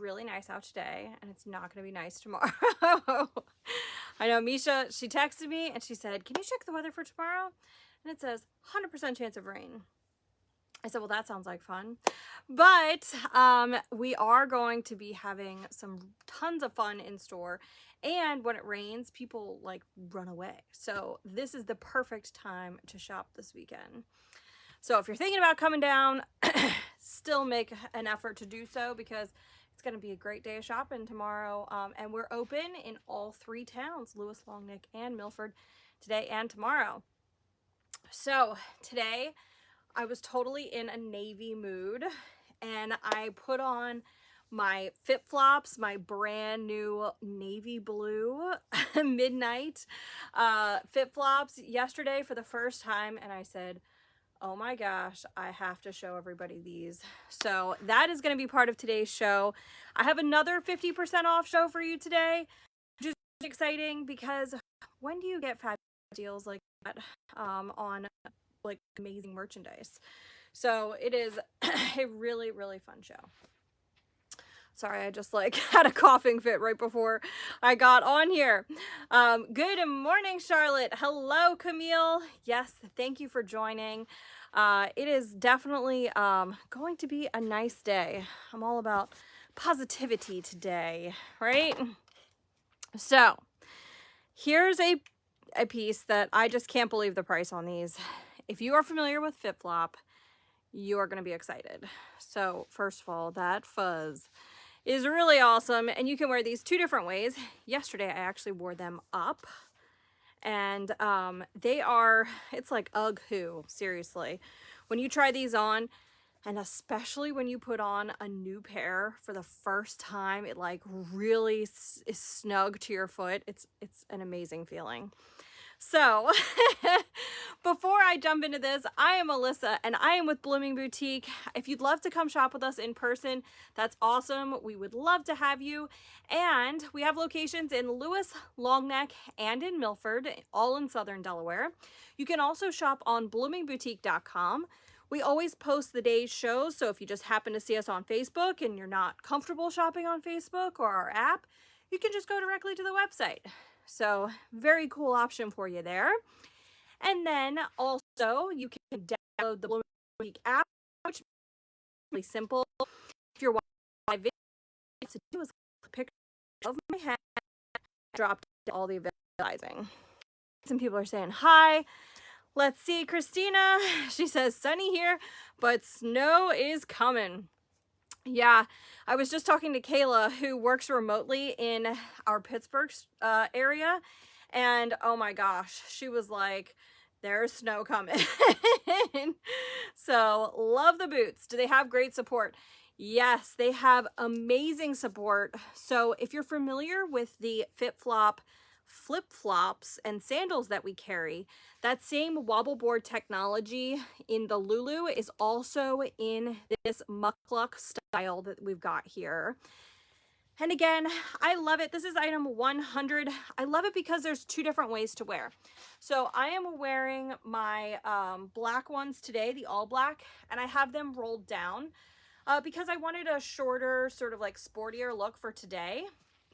really nice out today, and it's not going to be nice tomorrow. I know Misha, she texted me and she said, can you check the weather for tomorrow? And it says 100% chance of rain. I said, well, that sounds like fun. But we are going to be having tons of fun in store. And when it rains, people like run away. So this is the perfect time to shop this weekend. So if you're thinking about coming down, still make an effort to do so, because it's going to be a great day of shopping tomorrow. And we're open in all 3 towns, Lewis, Longnick, and Milford, today and tomorrow. So today I was totally in a navy mood, and I put on my flip-flops, my brand new navy blue midnight flip-flops yesterday for the first time, and I said, oh my gosh, I have to show everybody these. So that is going to be part of today's show. I have another 50% off show for you today, which is exciting, because when do you get fabulous deals like that on like amazing merchandise? So it is a really, really fun show. Sorry, I just like had a coughing fit right before I got on here. Good morning, Charlotte. Hello, Camille. Yes, thank you for joining. It is definitely going to be a nice day. I'm all about positivity today, right? So here's a piece that I just can't believe the price on these. If you are familiar with FitFlop, you are going to be excited. So first of all, that fuzz is really awesome, and you can wear these 2 different ways. Yesterday I actually wore them up, and they are, it's like ugh who, seriously. When you try these on, and especially when you put on a new pair for the first time, it like really is snug to your foot. It's an amazing feeling. So before I jump into this, I am Alyssa, and I am with Blooming Boutique. If you'd love to come shop with us in person, that's awesome. We would love to have you. And we have locations in Lewis, Longneck, and in Milford, all in Southern Delaware. You can also shop on bloomingboutique.com. We always post the day's shows, so if you just happen to see us on Facebook and you're not comfortable shopping on Facebook or our app, you can just go directly to the website. So very cool option for you there. And then also you can download the Blooming Boutique app, which is really simple. If you're watching my video, what to do is click a picture of my head, drop down all the advertising. Some people are saying hi. Let's see, Christina, she says sunny here, but snow is coming. Yeah, I was just talking to Kayla, who works remotely in our Pittsburgh area, and oh my gosh, she was like, there's snow coming. So love the boots. Do they have great support? Yes, they have amazing support. So if you're familiar with the FitFlop flip-flops and sandals that we carry, that same wobble board technology in the Lulu is also in this muckluck style that we've got here. And again, I love it. This is item 100. I love it because there's 2 different ways to wear. So I am wearing my black ones today, the all black, and I have them rolled down because I wanted a shorter, sort of like sportier look for today.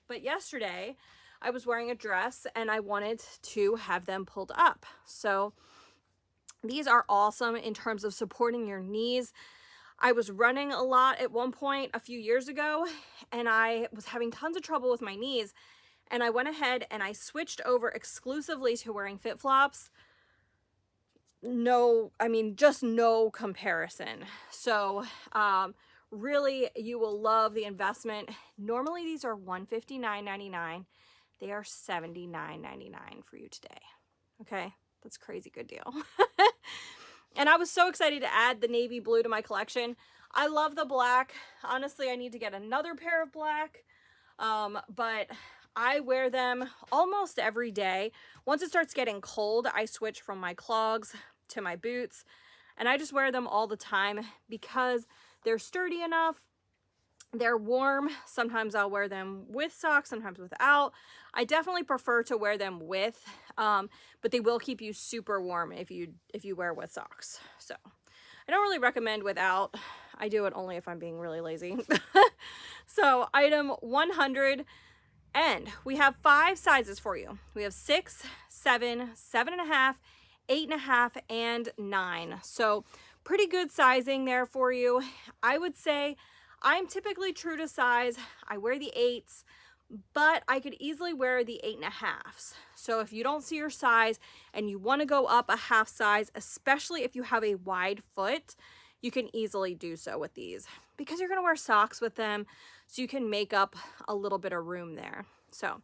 But yesterday I was wearing a dress and I wanted to have them pulled up. So these are awesome in terms of supporting your knees. I was running a lot at one point a few years ago, and I was having tons of trouble with my knees. And I went ahead and I switched over exclusively to wearing FitFlops. No, I mean, just no comparison. So really, you will love the investment. Normally these are $159.99. They are $79.99 for you today. Okay, that's a crazy good deal. And I was so excited to add the navy blue to my collection. I love the black. Honestly, I need to get another pair of black, but I wear them almost every day. Once it starts getting cold, I switch from my clogs to my boots, and I just wear them all the time because they're sturdy enough. They're warm. Sometimes I'll wear them with socks, sometimes without. I definitely prefer to wear them with, but they will keep you super warm if you wear with socks. So I don't really recommend without. I do it only if I'm being really lazy. So So item 100, and we have 5 sizes for you. We have 6, 7, 7.5, 8.5, and 9. So pretty good sizing there for you. I would say I'm typically true to size. I wear the 8s, but I could easily wear the 8.5s. So if you don't see your size and you want to go up a half size, especially if you have a wide foot, you can easily do so with these because you're going to wear socks with them, so you can make up a little bit of room there. So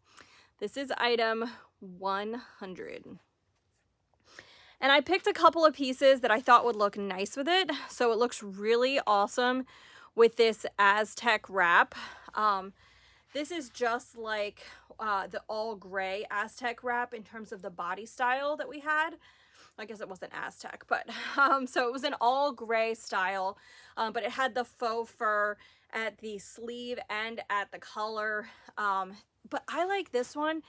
this is item 100. And I picked a couple of pieces that I thought would look nice with it. So it looks really awesome with this Aztec wrap. This is just like the all gray Aztec wrap in terms of the body style that we had. I guess it wasn't Aztec, but so it was an all gray style, but it had the faux fur at the sleeve and at the collar. But I like this one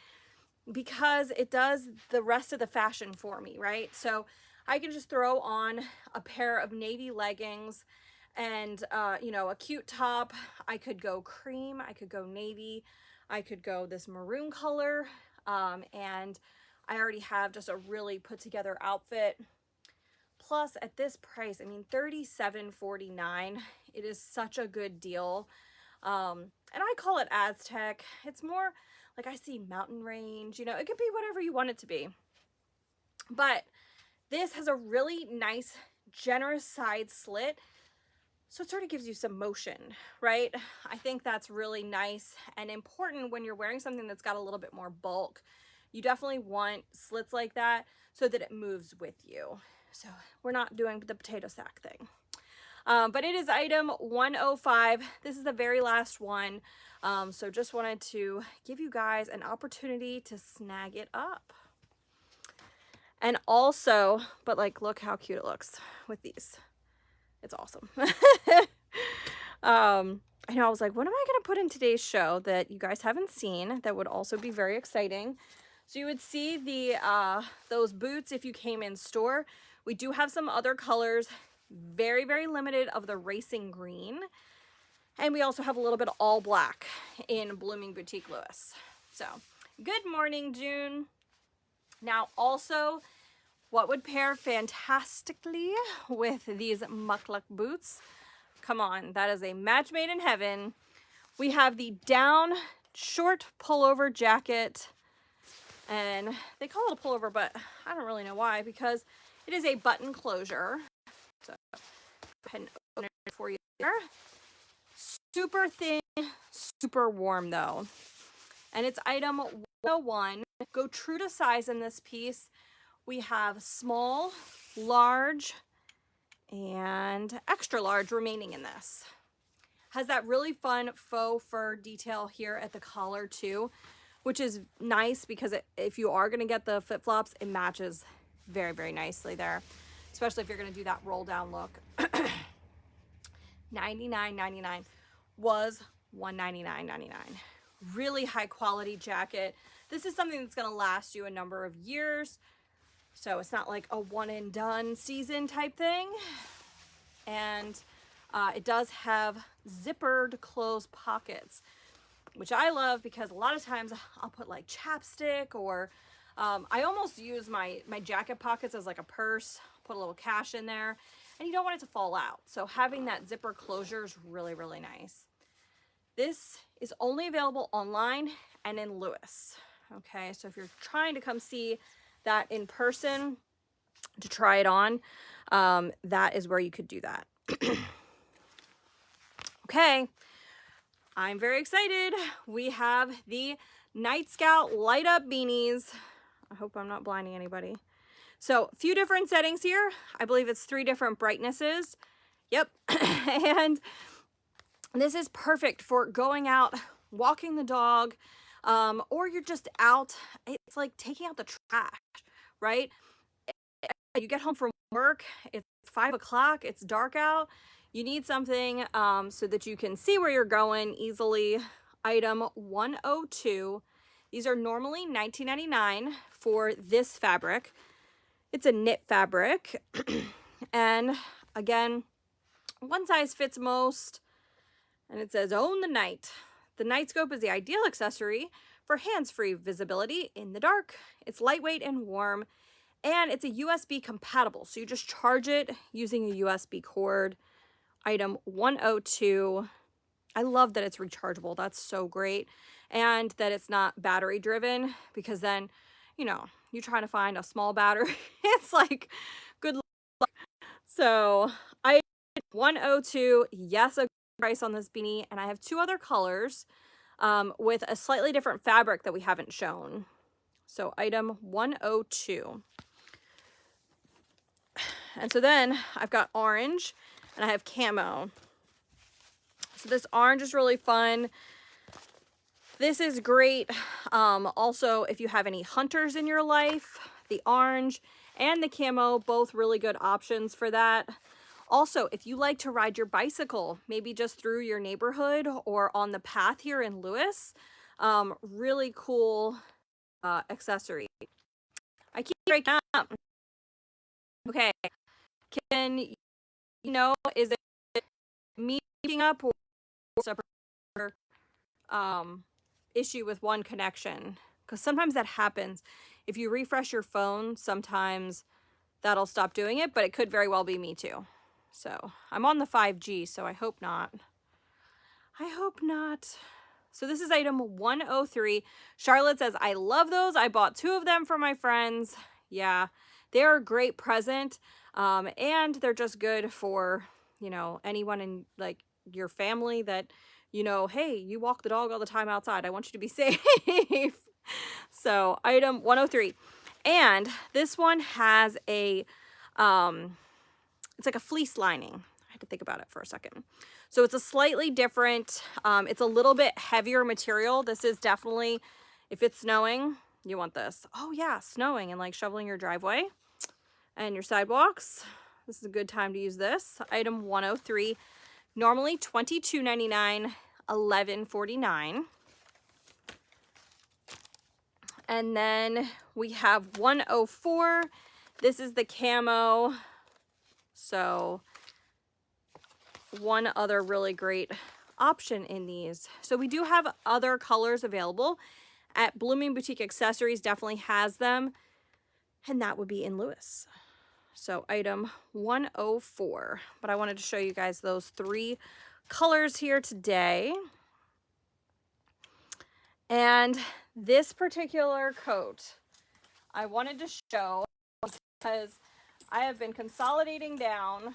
because it does the rest of the fashion for me, right? So I can just throw on a pair of navy leggings and, you know, a cute top. I could go cream, I could go navy, I could go this maroon color, and I already have just a really put together outfit. Plus at this price, I mean, $37.49, it is such a good deal. And I call it Aztec. It's more like, I see mountain range, you know, it could be whatever you want it to be. But this has a really nice, generous side slit. So it sort of gives you some motion, right? I think that's really nice and important when you're wearing something that's got a little bit more bulk. You definitely want slits like that so that it moves with you. So we're not doing the potato sack thing. But it is item 105. This is the very last one. So just wanted to give you guys an opportunity to snag it up. And also, but like, look how cute it looks with these. It's awesome. I know, I was like, what am I going to put in today's show that you guys haven't seen that would also be very exciting? So you would see the those boots if you came in store. We do have some other colors, very, very limited of the racing green. And we also have a little bit of all black in Blooming Boutique Lewis. So good morning, June. Now also, what would pair fantastically with these muckluck boots? Come on, that is a match made in heaven. We have the down short pullover jacket, and they call it a pullover, but I don't really know why, because it is a button closure. So go ahead and open it for you there. Super thin, super warm though. And it's item 101. Go true to size in this piece. We have small, large, and extra large remaining in this. Has that really fun faux fur detail here at the collar too, which is nice because if you are going to get the flip-flops, it matches very, very nicely there, especially if you're going to do that roll down look. $99.99 was $199.99. Really high quality jacket. This is something that's going to last you a number of years. So it's not like a one and done season type thing. And it does have zippered closed pockets, which I love because a lot of times I'll put like chapstick, or I almost use my jacket pockets as like a purse, put a little cash in there, and you don't want it to fall out. So having that zipper closure is really, really nice. This is only available online and in Lewis. Okay, so if you're trying to come see that in person to try it on, that is where you could do that. Okay, I'm very excited. We have the Night Scout light up beanies. I hope I'm not blinding anybody. So a few different settings here. I believe it's 3 different brightnesses. Yep. And this is perfect for going out, walking the dog, or you're just out. It's like taking out the trash, right? You get home from work, it's 5 o'clock, it's dark out. You need something so that you can see where you're going easily. Item 102. These are normally $19.99 for this fabric. It's a knit fabric. And again, one size fits most. And it says own the night. The night scope is the ideal accessory for hands-free visibility in the dark. It's lightweight and warm, and it's a USB compatible. So you just charge it using a USB cord. Item 102. I love that it's rechargeable. That's so great. And that it's not battery driven, because then, you know, you try to find a small battery. It's like, good luck. So I 102, yes, a good price on this beanie. And I have two other colors with a slightly different fabric that we haven't shown. So item 102. And so then I've got orange and I have camo. So this orange is really fun. This is great. Also, if you have any hunters in your life, the orange and the camo, both really good options for that. Also, if you like to ride your bicycle, maybe just through your neighborhood or on the path here in Lewis, really cool accessory. I keep breaking up. Okay, can you know, is it me breaking up or separate issue with one connection? Because sometimes that happens. If you refresh your phone, sometimes that'll stop doing it, but it could very well be me too. So I'm on the 5G, so I hope not. I hope not. So this is item 103. Charlotte says, I love those. I bought two of them for my friends. Yeah, they're a great present. And they're just good for, you know, anyone in like your family that, you know, hey, you walk the dog all the time outside. I want you to be safe. So item 103. And this one has a, it's like a fleece lining. I had to think about it for a second. So it's a slightly different, it's a little bit heavier material. This is definitely, if it's snowing, you want this. Oh yeah, snowing and like shoveling your driveway and your sidewalks. This is a good time to use this. Item 103, normally $22.99, $11.49. And then we have 104. This is the camo. So one other really great option in these. So we do have other colors available at Blooming Boutique Accessories, definitely has them, and that would be in Lewis. So item 104, but I wanted to show you guys those three colors here today. And this particular coat I wanted to show because I have been consolidating down.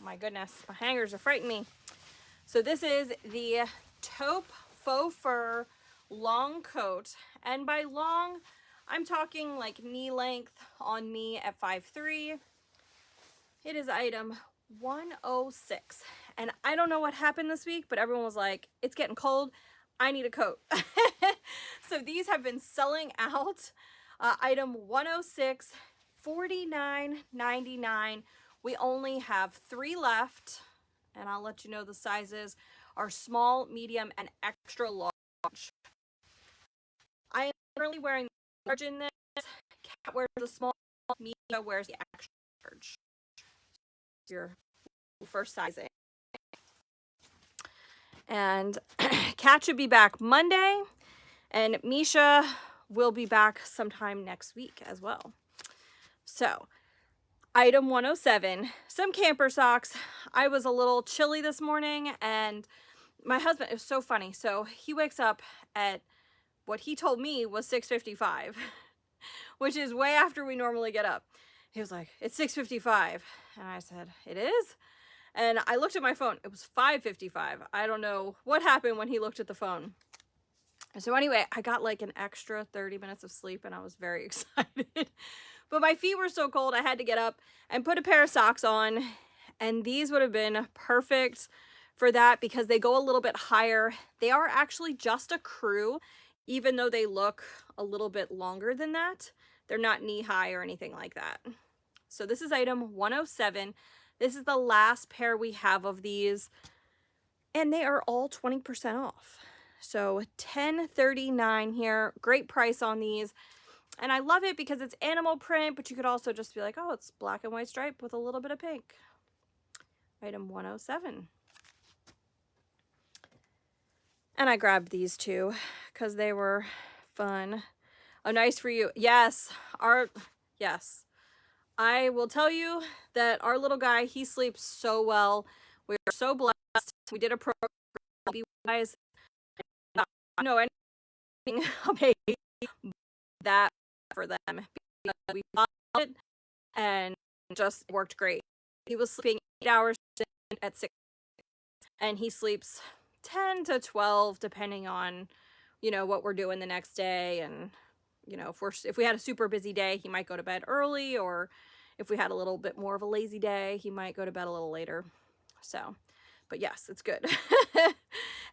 My goodness, my hangers are frightening me. So this is the taupe faux fur long coat, and by long I'm talking like knee length on me at 5'3". It is item 106, and I don't know what happened this week, but everyone was like, it's getting cold, I need a coat. So these have been selling out. Item 106, $49.99. We only have 3 left, and I'll let you know the sizes are small, medium, and extra large. I am currently wearing the large in this. Cat wears the small, Mia wears the extra large. Your first sizing. And Cat should be back Monday, and Misha will be back sometime next week as well. So item 107, some camper socks. I was a little chilly this morning, and my husband, it was so funny. So he wakes up at what he told me was 6:55, which is way after we normally get up. He was like, it's 6:55. And I said, it is? And I looked at my phone. It was 5:55. I don't know what happened when he looked at the phone. So anyway, I got like an extra 30 minutes of sleep, and I was very excited. But my feet were so cold, I had to get up and put a pair of socks on. And these would have been perfect for that because they go a little bit higher. They are actually just a crew, even though they look a little bit longer than that. They're not knee high or anything like that. So this is item 107. This is the last pair we have of these, and they are all 20% off. So $10.39 here. Great price on these. And I love it because it's animal print, but you could also just be like, oh, it's black and white stripe with a little bit of pink. Item 107. And I grabbed these two because they were fun. Oh, nice for you. Yes, yes. I will tell you that our little guy, he sleeps so well. We are so blessed. We did a program for you guys. I don't know anything about that for them. Because we bought it and just worked great. He was sleeping 8 hours at 6, and he sleeps 10 to 12 depending on, you know, what we're doing the next day. And you know, if we had a super busy day, he might go to bed early, or if we had a little bit more of a lazy day, he might go to bed a little later. So, but yes, it's good.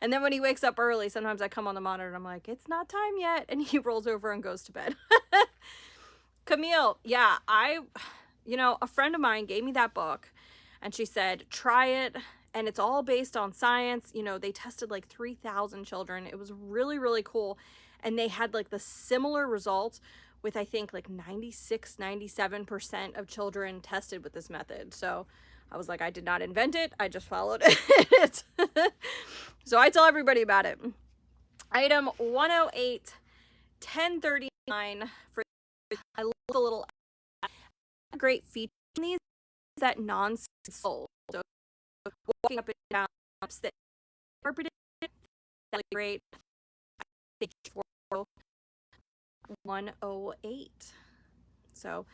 And then when he wakes up early, sometimes I come on the monitor and I'm like, it's not time yet, and he rolls over and goes to bed. Camille, yeah, you know, a friend of mine gave me that book and she said, try it. And it's all based on science. You know, they tested like 3,000 children. It was really, really cool. And they had like the similar results with, I think, like 96, 97% of children tested with this method. So I was like, I did not invent it. I just followed it. So I tell everybody about it. Item 108, 1039 for, I love the little great feature in these is that non-soul. So walking up and down steps that interpreted, that's great. 108. So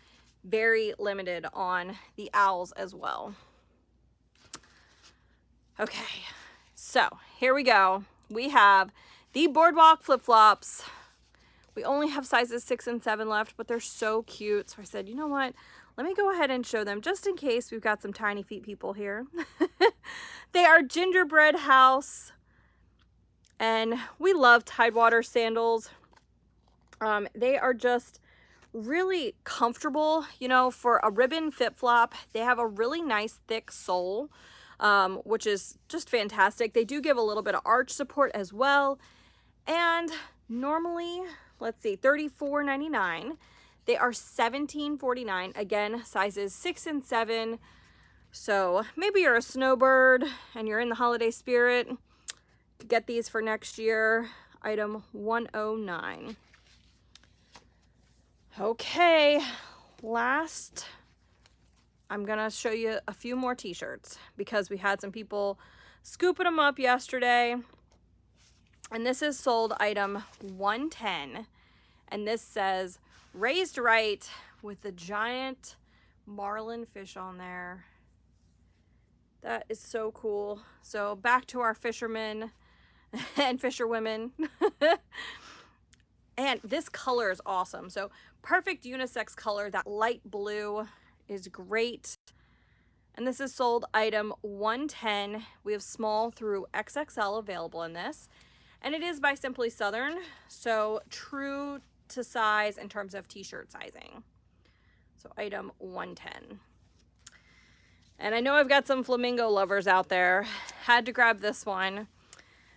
very limited on the owls as well. Okay, so here we go. We have the boardwalk flip-flops. We only have sizes 6 and 7 left, but they're so cute. So I said, you know what? Let me go ahead and show them just in case we've got some tiny feet people here. They are gingerbread house. And we love Tidewater sandals. They are just really comfortable, you know, for a ribbon flip-flop. They have a really nice thick sole, which is just fantastic. They do give a little bit of arch support as well. And normally, let's see, $34.99. They are $17.49. Again, sizes 6 and 7. So maybe you're a snowbird and you're in the holiday spirit. Get these for next year. Item 109. Okay, last, I'm gonna show you a few more t-shirts because we had some people scooping them up yesterday. And this is sold item 110. And this says, raised right, with the giant marlin fish on there. That is so cool. So back to our fishermen and fisherwomen. And this color is awesome. So perfect unisex color. That light blue is great. And this is sold item 110. We have small through XXL available in this. And it is by Simply Southern. So true to size in terms of t-shirt sizing. So item 110. And I know I've got some flamingo lovers out there. Had to grab this one.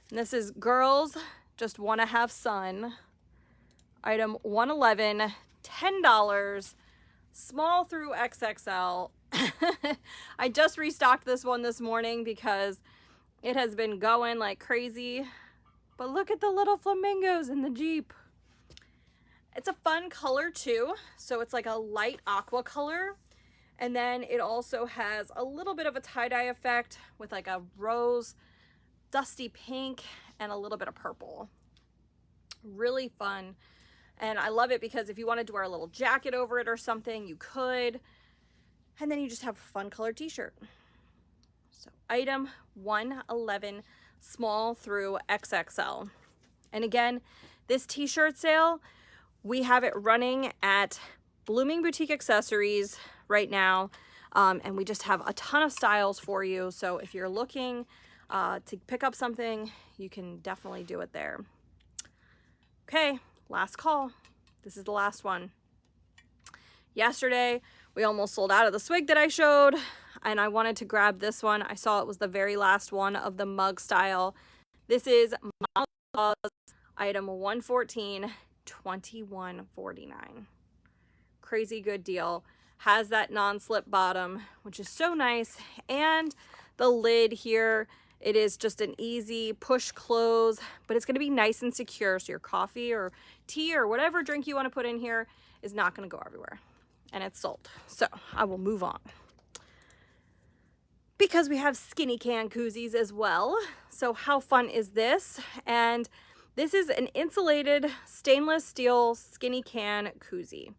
And this is Girls Just Want to Have Sun. Item 111, $10, small through XXL. I just restocked this one this morning because it has been going like crazy. But look at the little flamingos in the Jeep. It's a fun color too. So it's like a light aqua color. And then it also has a little bit of a tie-dye effect with like a rose, dusty pink, and a little bit of purple. Really fun. And I love it because if you wanted to wear a little jacket over it or something, you could. And then you just have a fun colored t-shirt. So item 111, small through XXL. And again, this t-shirt sale, we have it running at Blooming Boutique Accessories right now. And we just have a ton of styles for you. So if you're looking to pick up something, you can definitely do it there. Okay. Last call. This is the last one. Yesterday, we almost sold out of the Swig that I showed, and I wanted to grab this one. I saw it was the very last one of the mug style. This is item 114, $21.49. Crazy good deal. Has that non-slip bottom, which is so nice, and the lid here It is just an easy push close, but it's going to be nice and secure. So your coffee or tea or whatever drink you want to put in here is not going to go everywhere. And it's sold. So I will move on. Because we have skinny can koozies as well. So how fun is this? And this is an insulated stainless steel skinny can koozie.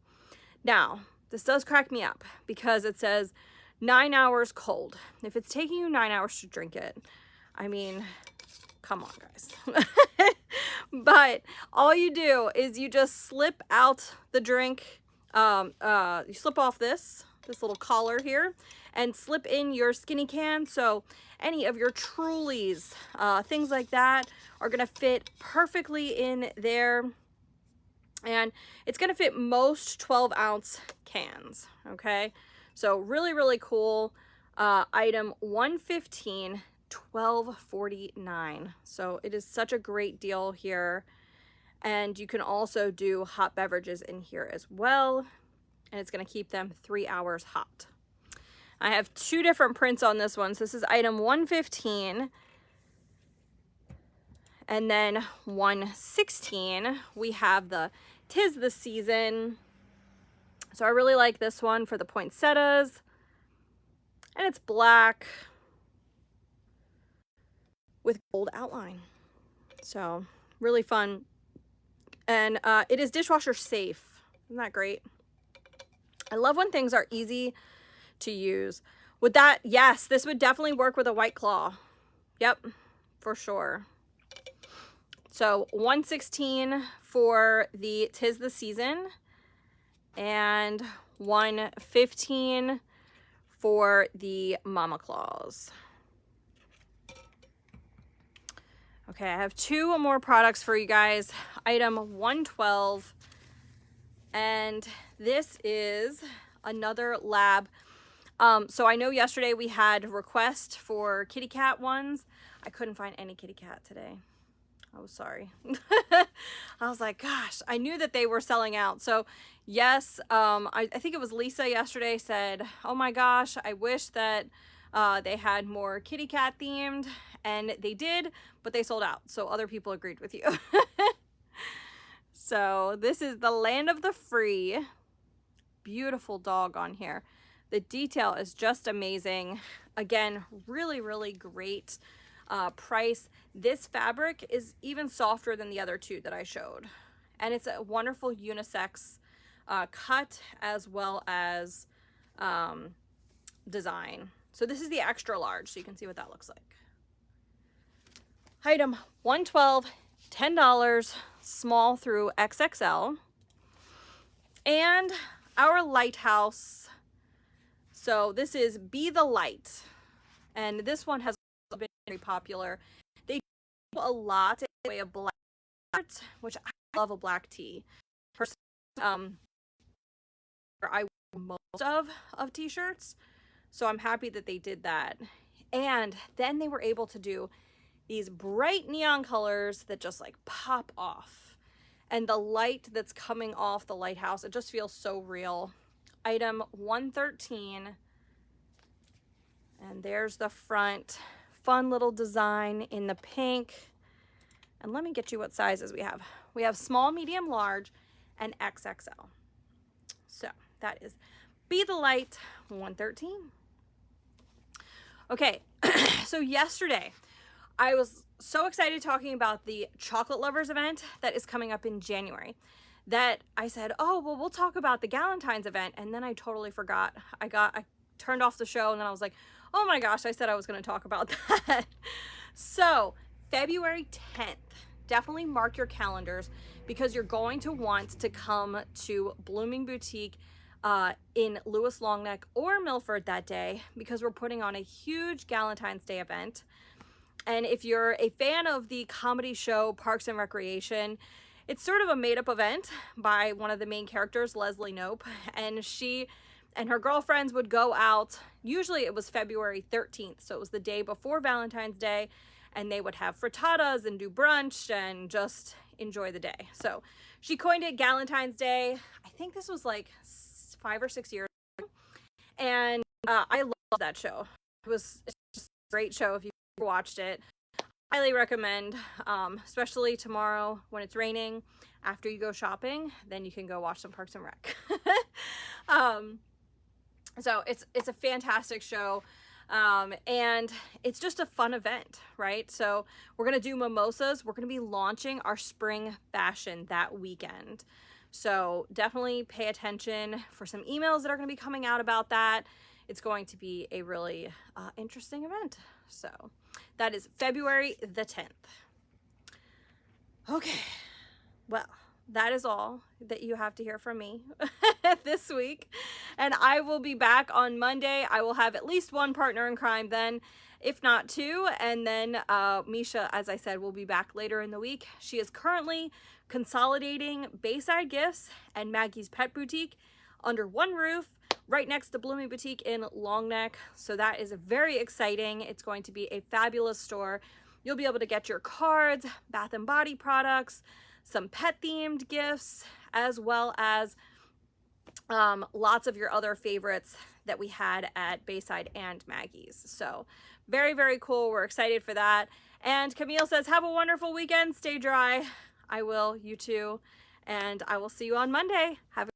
Now, this does crack me up because it says 9 hours cold. If it's taking you 9 hours to drink it, I mean, come on, guys. But all you do is you just slip out the drink. You slip off this little collar here and slip in your skinny can. So any of your Trulies, things like that are going to fit perfectly in there. And it's going to fit most 12-ounce cans. Okay. So really, really cool. Item 115, $12.49. So it is such a great deal here. And you can also do hot beverages in here as well. And it's going to keep them 3 hours hot. I have 2 different prints on this one. So this is item 115. And then 116, we have the 'Tis the Season. So I really like this one for the poinsettias. And it's black with gold outline. So really fun. And it is dishwasher safe. Isn't that great? I love when things are easy to use. Would that, yes, this would definitely work with a White Claw. Yep, for sure. So 116 for the 'Tis the Season and 115 for the Mama Claus. Okay, I have 2 more products for you guys. Item 112, and this is another lab. So I know yesterday we had a request for kitty cat ones. I couldn't find any kitty cat today. I was sorry. I was like, gosh, I knew that they were selling out. So yes, I think it was Lisa yesterday said, oh my gosh, I wish that they had more kitty cat themed, and they did, but they sold out. So other people agreed with you. So this is the Land of the Free. Beautiful dog on here. The detail is just amazing. Again, really, really great price. This fabric is even softer than the other 2 that I showed. And it's a wonderful unisex cut as well as design. So this is the extra large, so you can see what that looks like. Item 112, $10, small through XXL. And our lighthouse. So this is Be the Light. And this one has been very popular. They do a lot in the way of black, which I love a black tea. Personally, I wear most of t-shirts. So I'm happy that they did that. And then they were able to do these bright neon colors that just like pop off. And the light that's coming off the lighthouse, it just feels so real. Item 113. And there's the front. Fun little design in the pink. And let me get you what sizes we have. We have small, medium, large, and XXL. So that is Be the Light 113. Okay, so yesterday I was so excited talking about the Chocolate Lovers event that is coming up in January that I said, oh, well, we'll talk about the Galentine's event. And then I totally forgot. I turned off the show and then I was like, oh my gosh, I said I was going to talk about that. So February 10th, definitely mark your calendars because you're going to want to come to Blooming Boutique in Lewis Longneck or Milford that day because we're putting on a huge Galentine's Day event. And if you're a fan of the comedy show Parks and Recreation, it's sort of a made-up event by one of the main characters, Leslie Knope, and she and her girlfriends would go out. Usually it was February 13th, so it was the day before Valentine's Day, and they would have frittatas and do brunch and just enjoy the day. So she coined it Galentine's Day. I think this was like 5 or 6 years ago, and I love that show. It's just a great show if you watched it, highly recommend, especially tomorrow when it's raining. After you go shopping, then you can go watch some Parks and Rec. So it's a fantastic show. And it's just a fun event, right? So we're going to do mimosas. We're going to be launching our spring fashion that weekend. So definitely pay attention for some emails that are going to be coming out about that. It's going to be a really interesting event. So that is February the 10th. Okay, well, that is all that you have to hear from me this week. And I will be back on Monday. I will have at least one partner in crime then, if not two. And then Misha, as I said, will be back later in the week. She is currently consolidating Bayside Gifts and Maggie's Pet Boutique under one roof, right next to Blooming Boutique in Long Neck. So that is very exciting. It's going to be a fabulous store. You'll be able to get your cards, bath and body products, some pet themed gifts, as well as lots of your other favorites that we had at Bayside and Maggie's. So very, very cool. We're excited for that. And Camille says, have a wonderful weekend. Stay dry. I will. You too. And I will see you on Monday. Have a